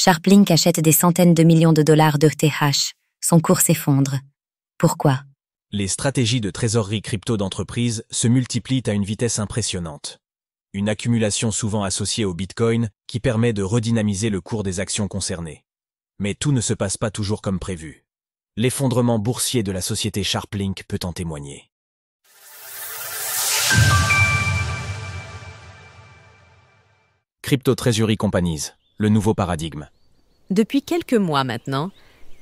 Sharplink achète des centaines de millions de dollars d'ETH. Son cours s'effondre. Pourquoi? Les stratégies de trésorerie crypto d'entreprise se multiplient à une vitesse impressionnante. Une accumulation souvent associée au Bitcoin qui permet de redynamiser le cours des actions concernées. Mais tout ne se passe pas toujours comme prévu. L'effondrement boursier de la société Sharplink peut en témoigner. Crypto Treasury Companies, le nouveau paradigme. Depuis quelques mois maintenant,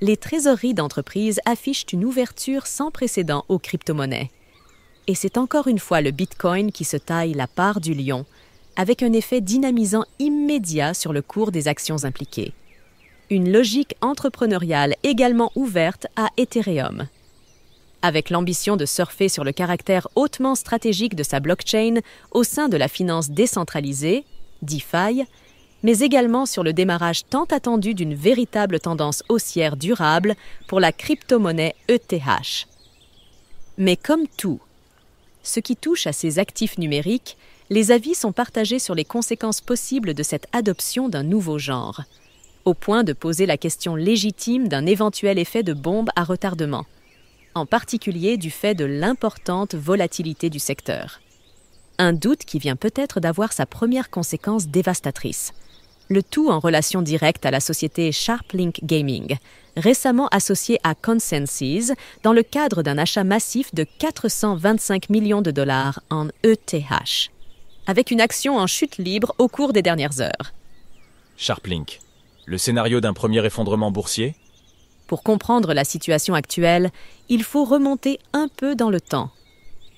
les trésoreries d'entreprises affichent une ouverture sans précédent aux crypto-monnaies. Et c'est encore une fois le Bitcoin qui se taille la part du lion, avec un effet dynamisant immédiat sur le cours des actions impliquées. Une logique entrepreneuriale également ouverte à Ethereum. Avec l'ambition de surfer sur le caractère hautement stratégique de sa blockchain au sein de la finance décentralisée, DeFi, mais également sur le démarrage tant attendu d'une véritable tendance haussière durable pour la crypto-monnaie ETH. Mais comme tout, ce qui touche à ces actifs numériques, les avis sont partagés sur les conséquences possibles de cette adoption d'un nouveau genre, au point de poser la question légitime d'un éventuel effet de bombe à retardement, en particulier du fait de l'importante volatilité du secteur. Un doute qui vient peut-être d'avoir sa première conséquence dévastatrice. Le tout en relation directe à la société Sharplink Gaming, récemment associée à ConsenSys dans le cadre d'un achat massif de 425 millions de dollars en ETH, avec une action en chute libre au cours des dernières heures. Sharplink, le scénario d'un premier effondrement boursier? Pour comprendre la situation actuelle, il faut remonter un peu dans le temps.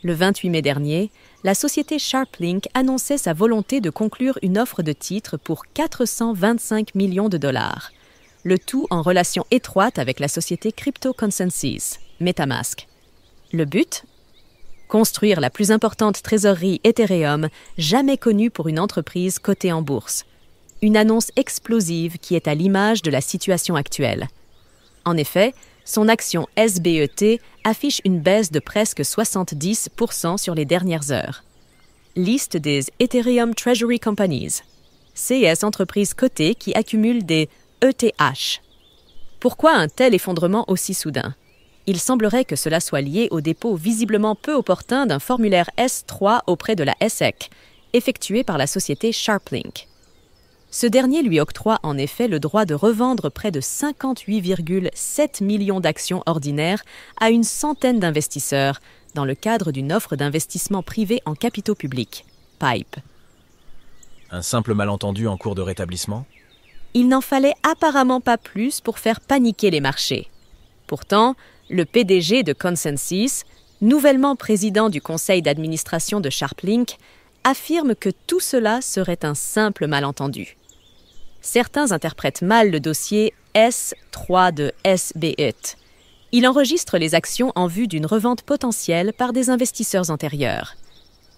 Le 28 mai dernier, la société Sharplink annonçait sa volonté de conclure une offre de titres pour 425 millions de dollars. Le tout en relation étroite avec la société Crypto ConsenSys, MetaMask. Le but? Construire la plus importante trésorerie Ethereum jamais connue pour une entreprise cotée en bourse. Une annonce explosive qui est à l'image de la situation actuelle. En effet, son action SBET affiche une baisse de presque 70% sur les dernières heures. Liste des Ethereum Treasury Companies, CS entreprises cotées qui accumulent des ETH. Pourquoi un tel effondrement aussi soudain? Il semblerait que cela soit lié au dépôt visiblement peu opportun d'un formulaire S3 auprès de la SEC, effectué par la société Sharplink. Ce dernier lui octroie en effet le droit de revendre près de 58,7 millions d'actions ordinaires à une centaine d'investisseurs dans le cadre d'une offre d'investissement privé en capitaux publics, PIPE. Un simple malentendu en cours de rétablissement? Il n'en fallait apparemment pas plus pour faire paniquer les marchés. Pourtant, le PDG de ConsenSys, nouvellement président du conseil d'administration de Sharplink, affirme que tout cela serait un simple malentendu. Certains interprètent mal le dossier S3 de SBET. Il enregistre les actions en vue d'une revente potentielle par des investisseurs antérieurs.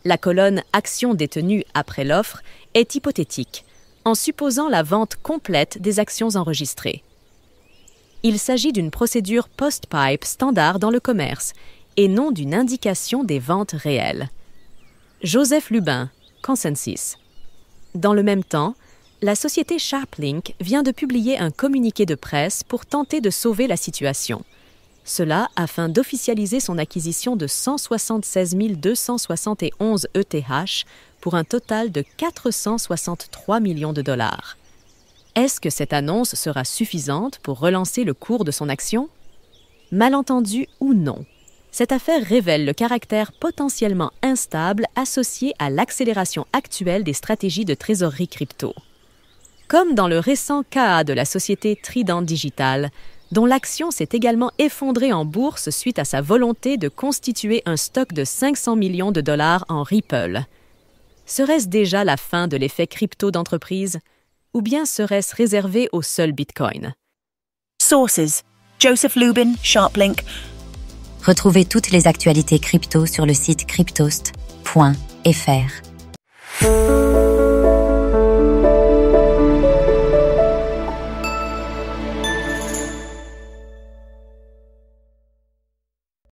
La colonne « Actions détenues après l'offre » est hypothétique, en supposant la vente complète des actions enregistrées. Il s'agit d'une procédure post-pipe standard dans le commerce et non d'une indication des ventes réelles. Joseph Lubin, ConsenSys. Dans le même temps, la société Sharplink vient de publier un communiqué de presse pour tenter de sauver la situation. Cela afin d'officialiser son acquisition de 176 271 ETH pour un total de 463 millions de dollars. Est-ce que cette annonce sera suffisante pour relancer le cours de son action? Malentendu ou non, cette affaire révèle le caractère potentiellement instable associé à l'accélération actuelle des stratégies de trésorerie crypto. Comme dans le récent cas de la société Trident Digital, dont l'action s'est également effondrée en bourse suite à sa volonté de constituer un stock de 500 millions de dollars en Ripple. Serait-ce déjà la fin de l'effet crypto d'entreprise? Ou bien serait-ce réservé au seul Bitcoin? Sources: Joseph Lubin, Sharplink. Retrouvez toutes les actualités crypto sur le site cryptost.fr.